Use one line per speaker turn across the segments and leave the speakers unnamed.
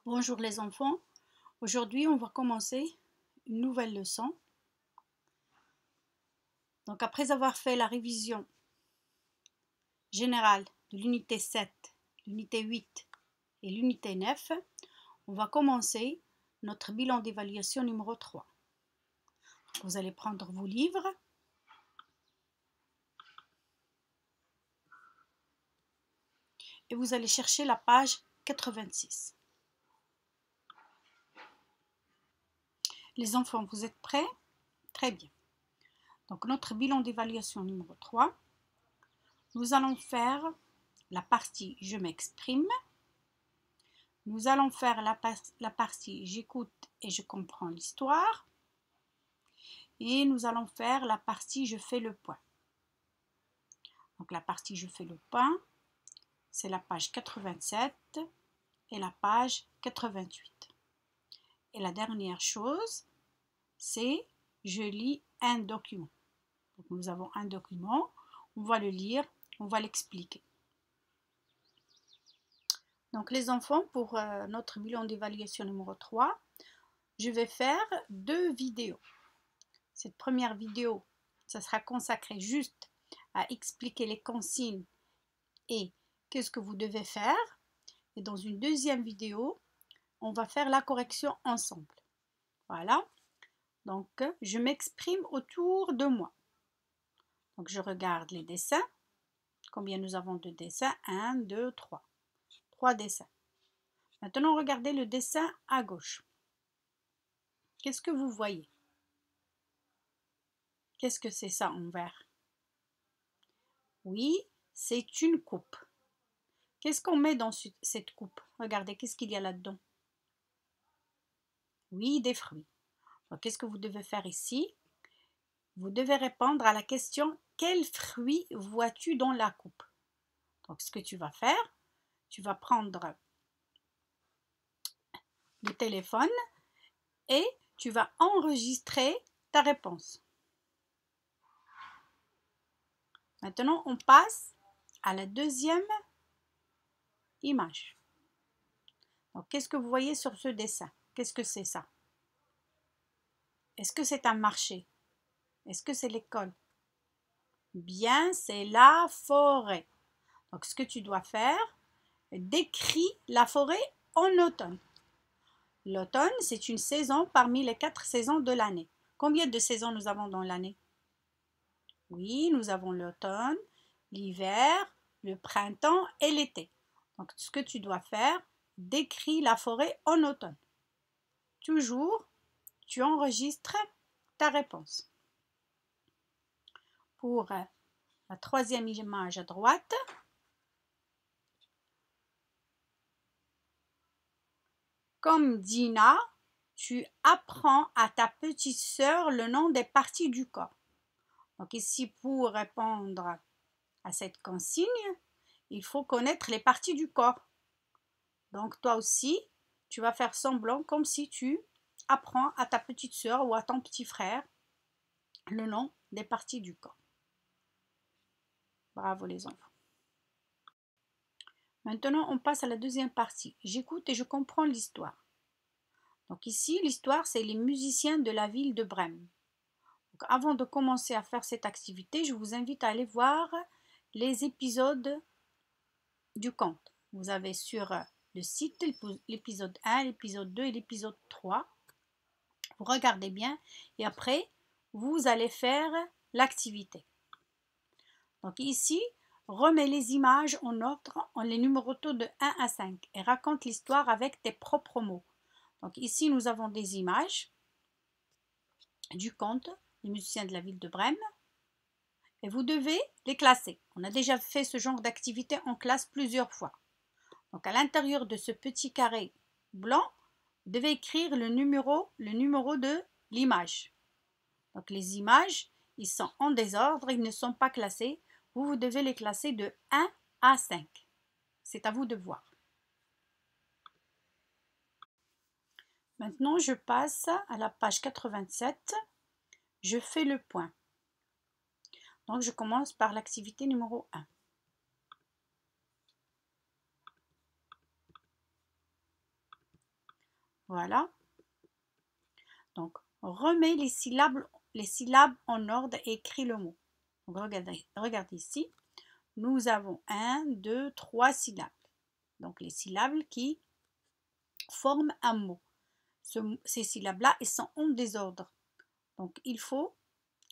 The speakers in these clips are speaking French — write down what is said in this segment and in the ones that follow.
Bonjour les enfants, aujourd'hui on va commencer une nouvelle leçon. Donc après avoir fait la révision générale de l'unité 7, l'unité 8 et l'unité 9, on va commencer notre bilan d'évaluation numéro 3. Vous allez prendre vos livres et vous allez chercher la page 86. Les enfants, vous êtes prêts? Très bien. Donc notre bilan d'évaluation numéro 3, nous allons faire la partie je m'exprime. Nous allons faire la partie j'écoute et je comprends l'histoire. Et nous allons faire la partie je fais le point. Donc la partie je fais le point, c'est la page 87 et la page 88. Et la dernière chose, c'est je lis un document. Donc nous avons un document, on va le lire, on va l'expliquer. Donc les enfants, pour notre bilan d'évaluation numéro 3, je vais faire 2 vidéos. Cette première vidéo, ça sera consacré juste à expliquer les consignes et qu'est-ce que vous devez faire. Et dans une deuxième vidéo, on va faire la correction ensemble. Voilà. Donc, je m'exprime autour de moi. Donc, je regarde les dessins. Combien nous avons de dessins? 1, 2, 3. 3 dessins. Maintenant, regardez le dessin à gauche. Qu'est-ce que vous voyez? Qu'est-ce que c'est ça en vert? Oui, c'est une coupe. Qu'est-ce qu'on met dans cette coupe? Regardez, qu'est-ce qu'il y a là-dedans? Oui, des fruits. Qu'est-ce que vous devez faire ici? Vous devez répondre à la question « Quels fruits vois-tu dans la coupe ?» Donc, ce que tu vas faire, tu vas prendre le téléphone et tu vas enregistrer ta réponse. Maintenant, on passe à la deuxième image. Donc, qu'est-ce que vous voyez sur ce dessin? Qu'est-ce que c'est ça? Est-ce que c'est un marché? Est-ce que c'est l'école? Bien, c'est la forêt. Donc, ce que tu dois faire, décris la forêt en automne. L'automne, c'est une saison parmi les 4 saisons de l'année. Combien de saisons nous avons dans l'année? Oui, nous avons l'automne, l'hiver, le printemps et l'été. Donc, ce que tu dois faire, décris la forêt en automne. Toujours, tu enregistres ta réponse. Pour la troisième image à droite, comme Dina, tu apprends à ta petite sœur le nom des parties du corps. Donc ici, pour répondre à cette consigne, il faut connaître les parties du corps. Donc toi aussi, tu vas faire semblant comme si tu apprends à ta petite sœur ou à ton petit frère le nom des parties du corps. Bravo les enfants. Maintenant, on passe à la deuxième partie. J'écoute et je comprends l'histoire. Donc ici, l'histoire, c'est les musiciens de la ville de Brême. Donc, avant de commencer à faire cette activité, je vous invite à aller voir les épisodes du conte. Vous avez sur le site l'épisode 1, l'épisode 2 et l'épisode 3. Vous regardez bien et après, vous allez faire l'activité. Donc ici, remets les images en ordre, en les numérotant de 1 à 5 et raconte l'histoire avec tes propres mots. Donc ici, nous avons des images du conte, les musiciens de la ville de Brême, et vous devez les classer. On a déjà fait ce genre d'activité en classe plusieurs fois. Donc à l'intérieur de ce petit carré blanc, vous devez écrire le numéro de l'image. Donc les images, ils sont en désordre, ils ne sont pas classés. Vous devez les classer de 1 à 5. C'est à vous de voir. Maintenant, je passe à la page 87. Je fais le point. Donc, je commence par l'activité numéro 1. Voilà. Donc, remets les syllabes en ordre et écris le mot. Donc, regardez ici. Nous avons 1, 2, 3 syllabes. Donc, les syllabes qui forment un mot. Ces syllabes-là, elles sont en désordre. Donc, il faut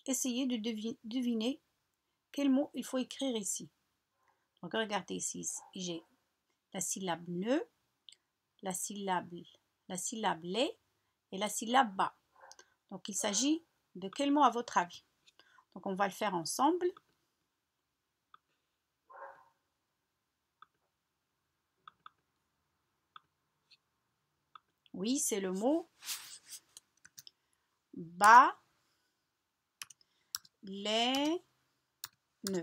essayer de deviner quel mot il faut écrire ici. Donc, regardez ici. J'ai la syllabe ne, la syllabe les et la syllabe ba. Donc, il s'agit de quel mot à votre avis? Donc, on va le faire ensemble. Oui, c'est le mot ba, les, ne.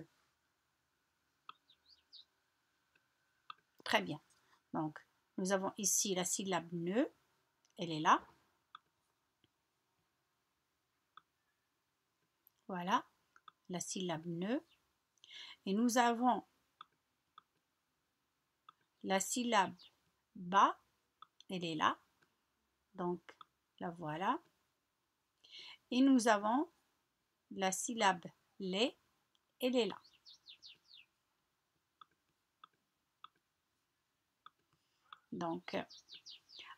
Très bien. Donc, nous avons ici la syllabe ne. Elle est là. Voilà, la syllabe ne. Et nous avons la syllabe ba. Elle est là. Donc, la voilà. Et nous avons la syllabe les. Elle est là. Donc,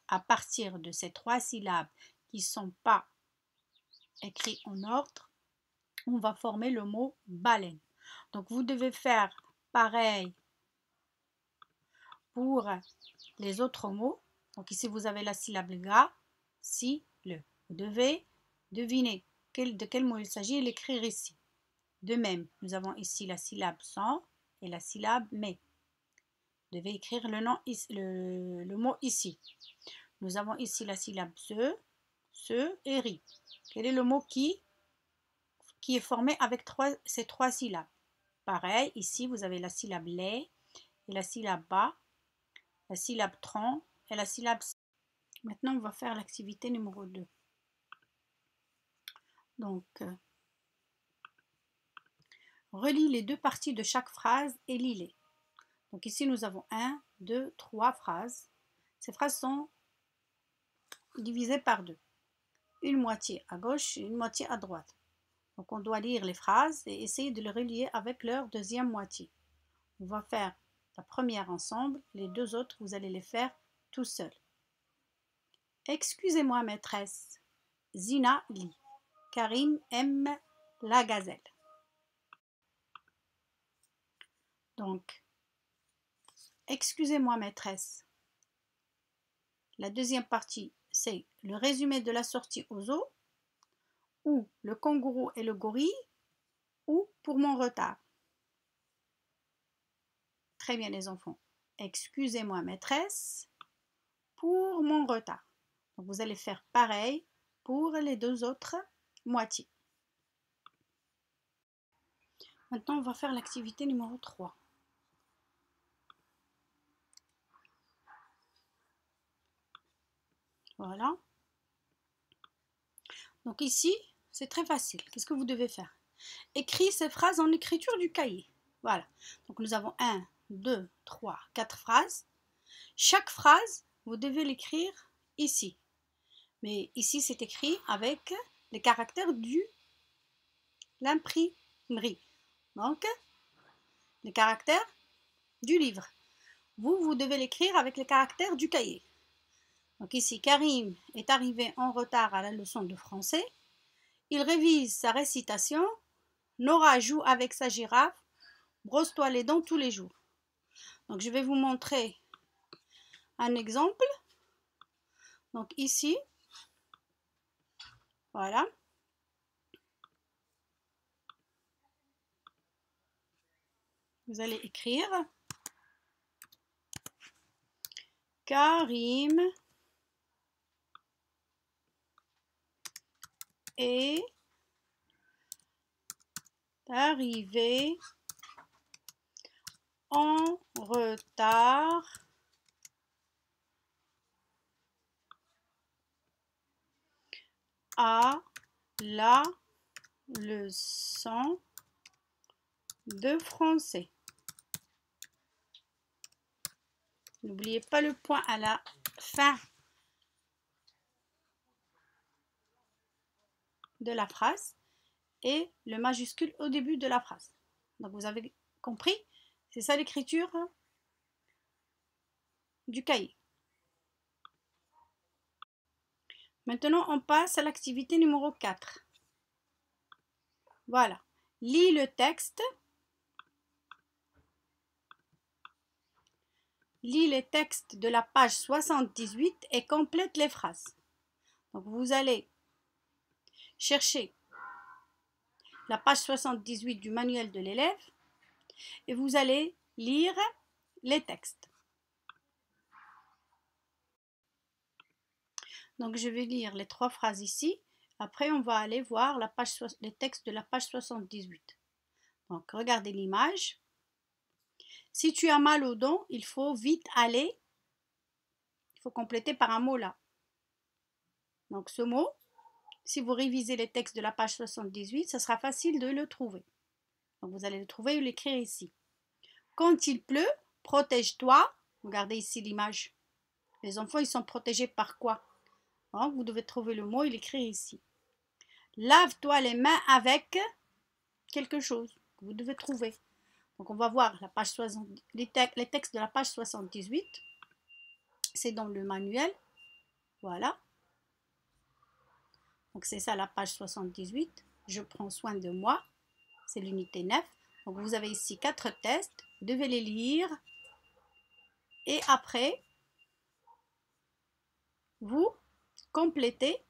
à partir de ces 3 syllabes qui ne sont pas écrites en ordre, on va former le mot baleine. Donc, vous devez faire pareil pour les autres mots. Donc, ici, vous avez la syllabe ga, si, le. Vous devez deviner de quel mot il s'agit et l'écrire ici. De même, nous avons ici la syllabe sans et la syllabe mais. Vous devez écrire le mot ici. Nous avons ici la syllabe se et ri. Quel est le mot qui est formé avec ces 3 syllabes? Pareil, ici vous avez la syllabe les et la syllabe ba, la syllabe tron et la syllabe s. Maintenant, on va faire l'activité numéro 2. Donc, relis les 2 parties de chaque phrase et lis-les. Donc ici, nous avons 1, 2, 3 phrases. Ces phrases sont divisées par 2. Une moitié à gauche et une moitié à droite. Donc on doit lire les phrases et essayer de les relier avec leur deuxième moitié. On va faire la première ensemble, les 2 autres, vous allez les faire tout seul. Excusez-moi maîtresse, Zina lit. Karim aime la gazelle. Donc, excusez-moi maîtresse. La deuxième partie, c'est le résumé de la sortie au zoo, ou le kangourou et le gorille, ou pour mon retard. Très bien les enfants. Excusez-moi maîtresse pour mon retard. Donc vous allez faire pareil pour les 2 autres moitiés. Maintenant, on va faire l'activité numéro 3. Voilà. Donc ici, c'est très facile. Qu'est-ce que vous devez faire? Écrire ces phrases en écriture du cahier. Voilà. Donc nous avons 1, 2, 3, 4 phrases. Chaque phrase, vous devez l'écrire ici. Mais ici, c'est écrit avec les caractères de l'imprimerie. Donc, les caractères du livre. Vous devez l'écrire avec les caractères du cahier. Donc ici, Karim est arrivé en retard à la leçon de français. Il révise sa récitation. Nora joue avec sa girafe. Brosse-toi les dents tous les jours. Donc je vais vous montrer un exemple. Donc ici, voilà. Vous allez écrire Karim est arrivé en retard à la leçon de français. N'oubliez pas le point à la fin de la phrase et le majuscule au début de la phrase. Donc vous avez compris? C'est ça l'écriture du cahier. Maintenant, on passe à l'activité numéro 4. Voilà. Lis le texte. Lis les textes de la page 78 et complète les phrases. Donc vous allez chercher la page 78 du manuel de l'élève et vous allez lire les textes. Donc je vais lire les 3 phrases ici. Après on va aller voir les textes de la page 78. Donc regardez l'image. Si tu as mal aux dents, il faut vite aller. Il faut compléter par un mot là. Donc ce mot, si vous révisez les textes de la page 78, ce sera facile de le trouver. Donc vous allez le trouver et l'écrire ici. Quand il pleut, protège-toi. Regardez ici l'image. Les enfants, ils sont protégés par quoi? Donc, vous devez trouver le mot et l'écrire ici. Lave-toi les mains avec quelque chose que vous devez trouver. Donc on va voir la page 60, les textes de la page 78. C'est dans le manuel. Voilà. Donc c'est ça la page 78. Je prends soin de moi. C'est l'unité 9. Donc vous avez ici 4 tests. Vous devez les lire. Et après, vous complétez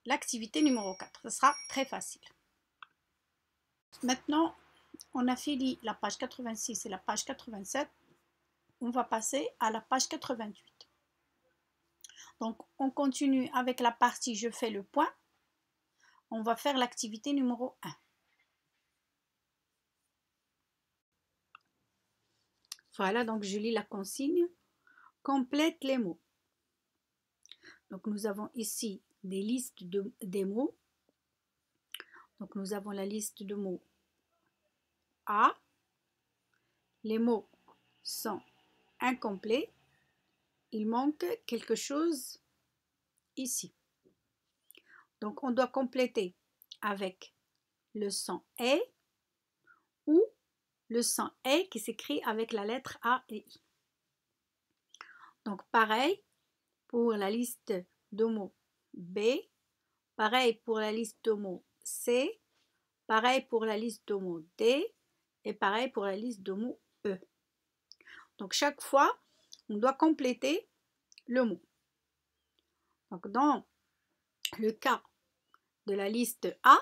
l'activité numéro 4. Ce sera très facile. Maintenant, on a fini la page 86 et la page 87. On va passer à la page 88. Donc, on continue avec la partie je fais le point. On va faire l'activité numéro 1. Voilà, donc je lis la consigne. Complète les mots. Donc, nous avons ici des listes des mots. Donc, nous avons la liste de mots A. Les mots sont incomplets. Il manque quelque chose ici. Donc, on doit compléter avec le son « et » ou le son « et » qui s'écrit avec la lettre A et I. Donc, pareil pour la liste de mots B, pareil pour la liste de mots C, pareil pour la liste de mots D et pareil pour la liste de mots E. Donc, chaque fois, on doit compléter le mot. Donc, dans le cas de la liste A,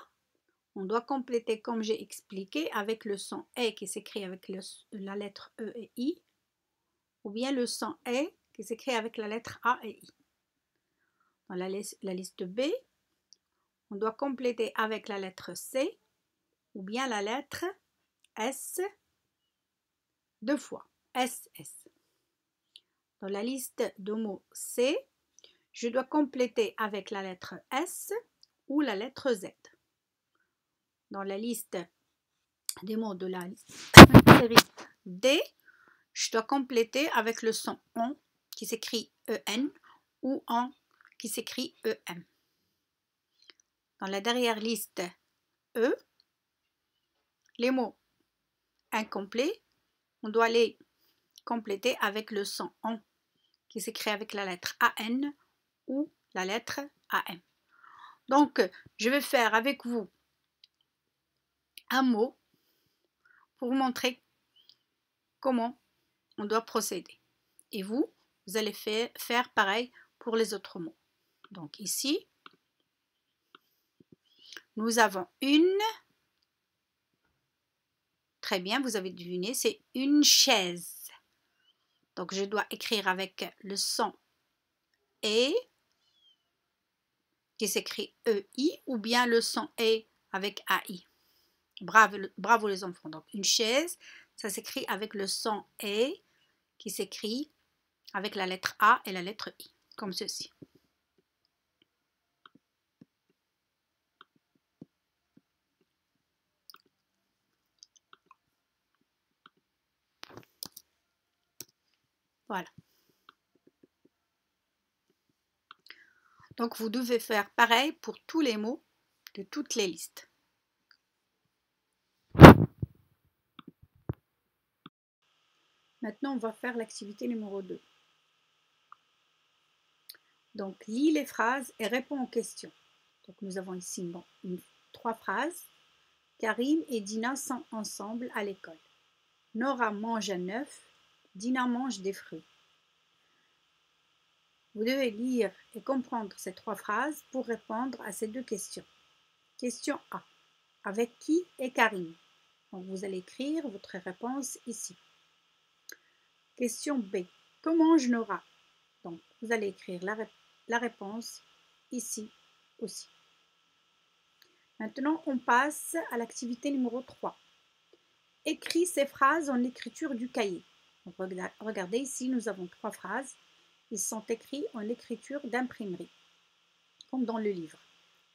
on doit compléter comme j'ai expliqué avec le son « et » qui s'écrit avec la lettre E et I, ou bien le son « et » qui s'écrit avec la lettre A et I. Dans la liste B, on doit compléter avec la lettre C ou bien la lettre S 2 fois, SS. Dans la liste de mots C, je dois compléter avec la lettre S ou la lettre Z. Dans la liste des mots de la série D, je dois compléter avec le son ON qui s'écrit EN ou ON qui s'écrit EM. Dans la dernière liste E, les mots incomplets, on doit les compléter avec le son ON qui s'écrit avec la lettre AN ou la lettre AM. Donc, je vais faire avec vous un mot pour vous montrer comment on doit procéder. Et vous allez faire pareil pour les autres mots. Donc ici, nous avons une, très bien, vous avez deviné, c'est une chaise. Donc je dois écrire avec le son E qui s'écrit EI ou bien le son E avec AI. Bravo les enfants. Donc une chaise, ça s'écrit avec le son E qui s'écrit avec la lettre A et la lettre I, comme ceci. Voilà. Donc vous devez faire pareil pour tous les mots de toutes les listes. Maintenant, on va faire l'activité numéro 2. Donc, lis les phrases et réponds aux questions. Donc, nous avons ici 3 phrases. Karim et Dina sont ensemble à l'école. Nora mange un œuf, Dina mange des fruits. Vous devez lire et comprendre ces 3 phrases pour répondre à ces 2 questions. Question A. Avec qui est Karim? Donc, vous allez écrire votre réponse ici. Question B. Que mange Nora? Donc, vous allez écrire la réponse ici aussi. Maintenant, on passe à l'activité numéro 3. Écris ces phrases en écriture du cahier. Donc, regardez ici, nous avons 3 phrases. Ils sont écrits en écriture d'imprimerie, comme dans le livre.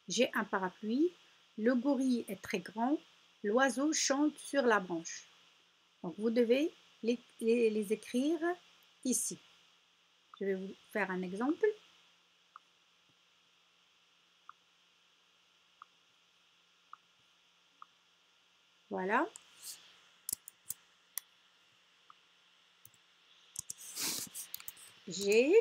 J'ai un parapluie, le gorille est très grand, l'oiseau chante sur la branche. Donc, vous devez les écrire ici. Je vais vous faire un exemple. Voilà. J'ai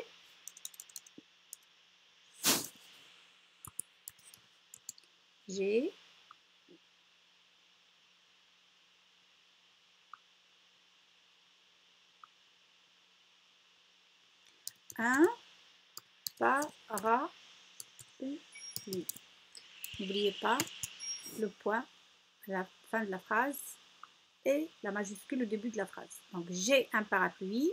un parapluie. N'oubliez pas le point à la fin de la phrase et la majuscule au début de la phrase. Donc, j'ai un parapluie.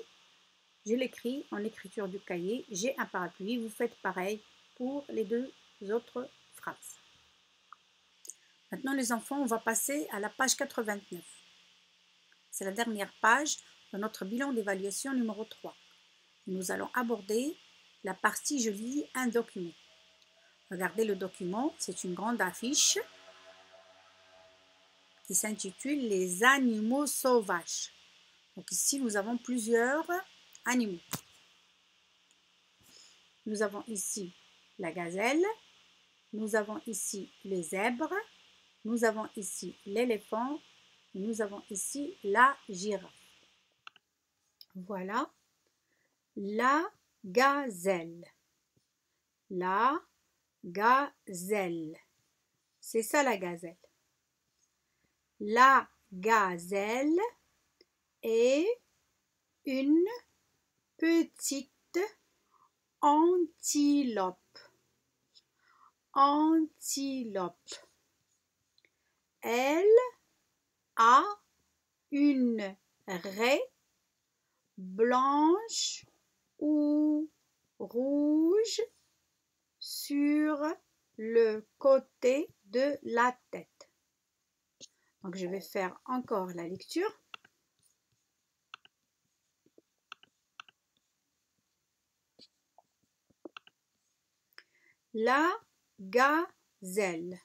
Je l'écris en écriture du cahier. J'ai un parapluie. Vous faites pareil pour les 2 autres phrases. Maintenant, les enfants, on va passer à la page 89. C'est la dernière page de notre bilan d'évaluation numéro 3. Nous allons aborder la partie « Je lis un document ». Regardez le document, c'est une grande affiche qui s'intitule « Les animaux sauvages ». Donc ici, nous avons plusieurs animaux. Nous avons ici la gazelle, nous avons ici le zèbre, nous avons ici l'éléphant, nous avons ici la girafe. Voilà, la gazelle. La gazelle. C'est ça la gazelle. La gazelle est une petite antilope. Antilope. Elle a une raie blanche ou rouge sur le côté de la tête. Donc, je vais faire encore la lecture. La gazelle.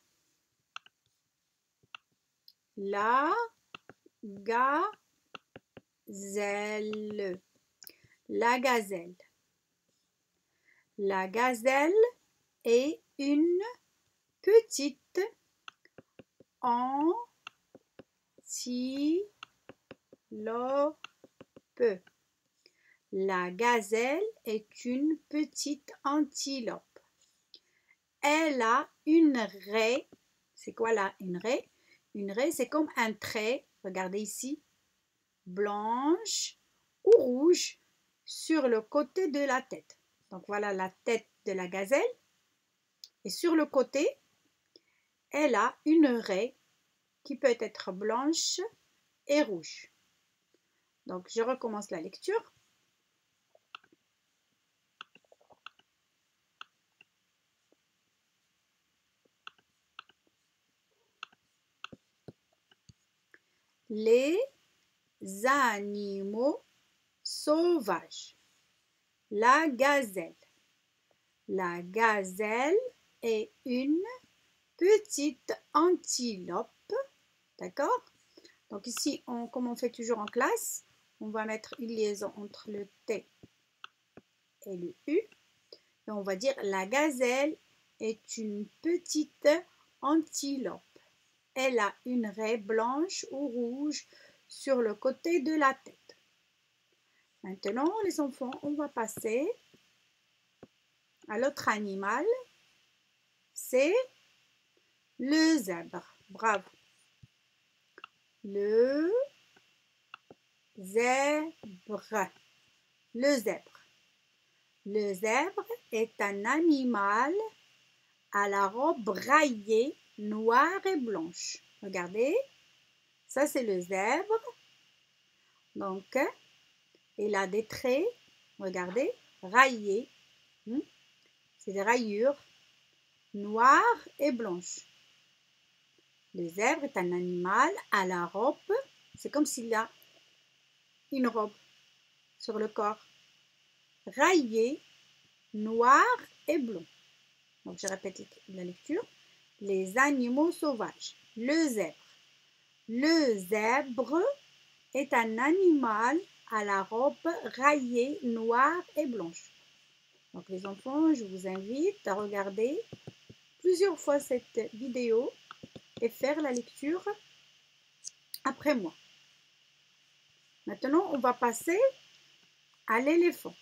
La gazelle. La gazelle. La gazelle est une petite antilope. La gazelle est une petite antilope. Elle a une raie. C'est quoi là, une raie? Une raie, c'est comme un trait, regardez ici, blanche ou rouge sur le côté de la tête. Donc voilà la tête de la gazelle. Et sur le côté, elle a une raie qui peut être blanche et rouge. Donc je recommence la lecture. Les animaux sauvages. La gazelle. La gazelle est une petite antilope. D'accord? Donc ici, comme on fait toujours en classe, on va mettre une liaison entre le T et le U. Et on va dire la gazelle est une petite antilope. Elle a une raie blanche ou rouge sur le côté de la tête. Maintenant, les enfants, on va passer à l'autre animal. C'est le zèbre. Bravo. Le zèbre. Le zèbre. Le zèbre est un animal à la robe rayée, noire et blanche. Regardez, ça c'est le zèbre. Donc, il a des traits, regardez, rayés. C'est des rayures noires et blanches. Le zèbre est un animal à la robe. C'est comme s'il a une robe sur le corps. Rayée, noir et blond. Donc, je répète la lecture. Les animaux sauvages. Le zèbre. Le zèbre est un animal à la robe rayée, noire et blanche. Donc, les enfants, je vous invite à regarder plusieurs fois cette vidéo et faire la lecture après moi. Maintenant, on va passer à l'éléphant.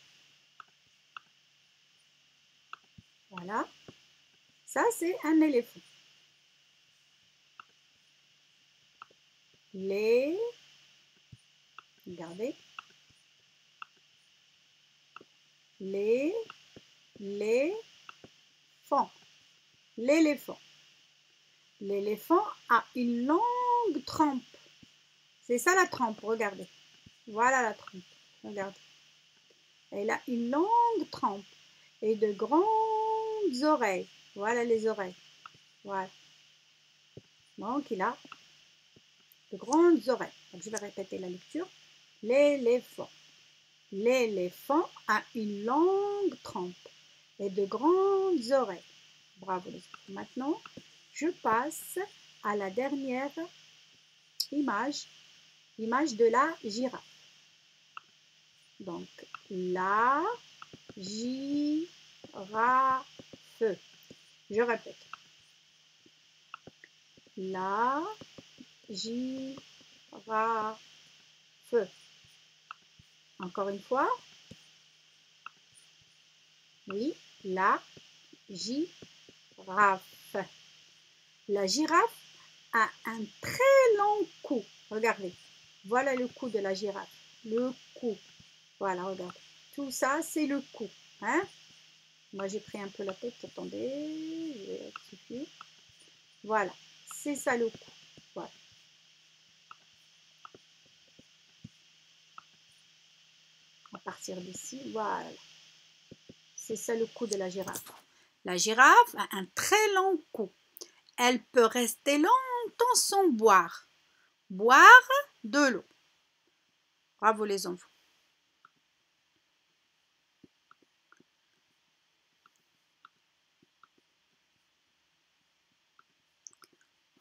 Voilà. Ça, c'est un éléphant. Regardez. L'éléphant. L'éléphant. L'éléphant a une longue trempe. C'est ça la trempe, regardez. Voilà la trempe, regardez. Elle a une longue trempe et de grandes oreilles. Voilà les oreilles. Voilà. Donc, il a de grandes oreilles. Donc, je vais répéter la lecture. L'éléphant. L'éléphant a une longue trempe et de grandes oreilles. Bravo les enfants. Maintenant, je passe à la dernière image, l'image de la girafe. Donc, la girafe. Je répète. La girafe. Encore une fois. Oui, la girafe. La girafe a un très long cou. Regardez. Voilà le cou de la girafe. Le cou. Voilà, regardez. Tout ça, c'est le cou. Hein? Moi, j'ai pris un peu la tête. Attendez. Je vais rectifier. Voilà. C'est ça le cou. Voilà. À partir d'ici, voilà. C'est ça le cou de la girafe. La girafe a un très long cou. Elle peut rester longtemps sans boire. Boire de l'eau. Bravo les enfants.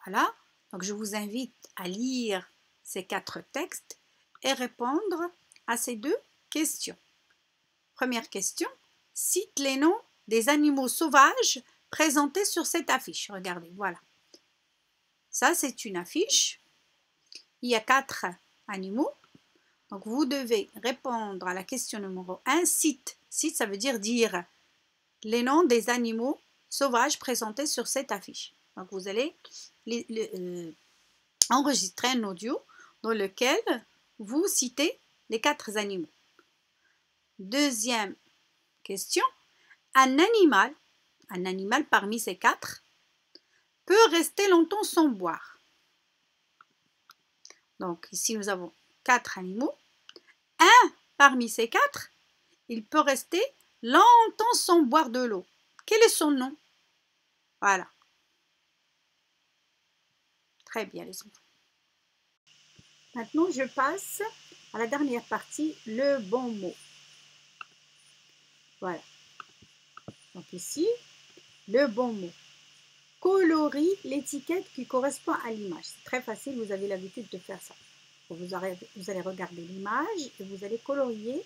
Voilà. Donc je vous invite à lire ces 4 textes et répondre à ces 2 questions. Première question. Cite les noms des animaux sauvages présentés sur cette affiche. Regardez, voilà. Ça, c'est une affiche. Il y a 4 animaux. Donc, vous devez répondre à la question numéro 1. Cite. Cite, ça veut dire les noms des animaux sauvages présentés sur cette affiche. Donc, vous allez enregistrer un audio dans lequel vous citez les 4 animaux. Deuxième question. Un animal parmi ces 4, peut rester longtemps sans boire. Donc, ici, nous avons 4 animaux. Un parmi ces 4, il peut rester longtemps sans boire de l'eau. Quel est son nom? Voilà. Très bien, les enfants. Maintenant, je passe à la dernière partie, le bon mot. Voilà. Donc ici, le bon mot. Colorie l'étiquette qui correspond à l'image. C'est très facile, vous avez l'habitude de faire ça. Vous allez regarder l'image et vous allez colorier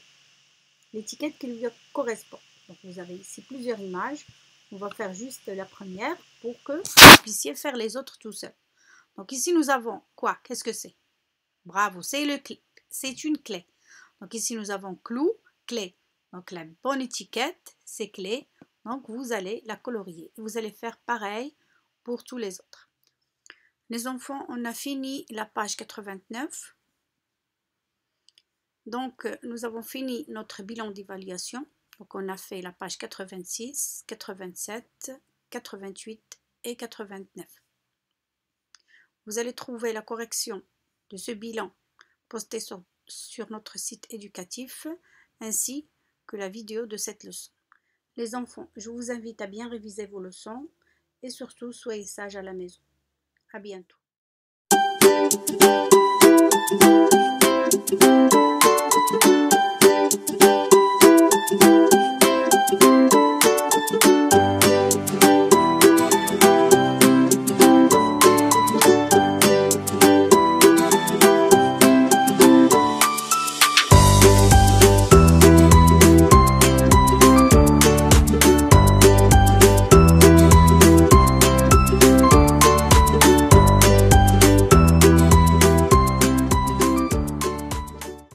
l'étiquette qui lui correspond. Donc vous avez ici plusieurs images. On va faire juste la première pour que vous puissiez faire les autres tout seul. Donc ici, nous avons quoi? Qu'est-ce que c'est? Bravo, c'est une clé. Donc ici, nous avons clou, clé. Donc la bonne étiquette, c'est clé. Donc vous allez la colorier. Vous allez faire pareil pour tous les autres. Les enfants, on a fini la page 89. Donc nous avons fini notre bilan d'évaluation. Donc on a fait la page 86, 87, 88 et 89. Vous allez trouver la correction de ce bilan posté sur notre site éducatif ainsi que la vidéo de cette leçon. Les enfants, je vous invite à bien réviser vos leçons et surtout soyez sages à la maison. À bientôt.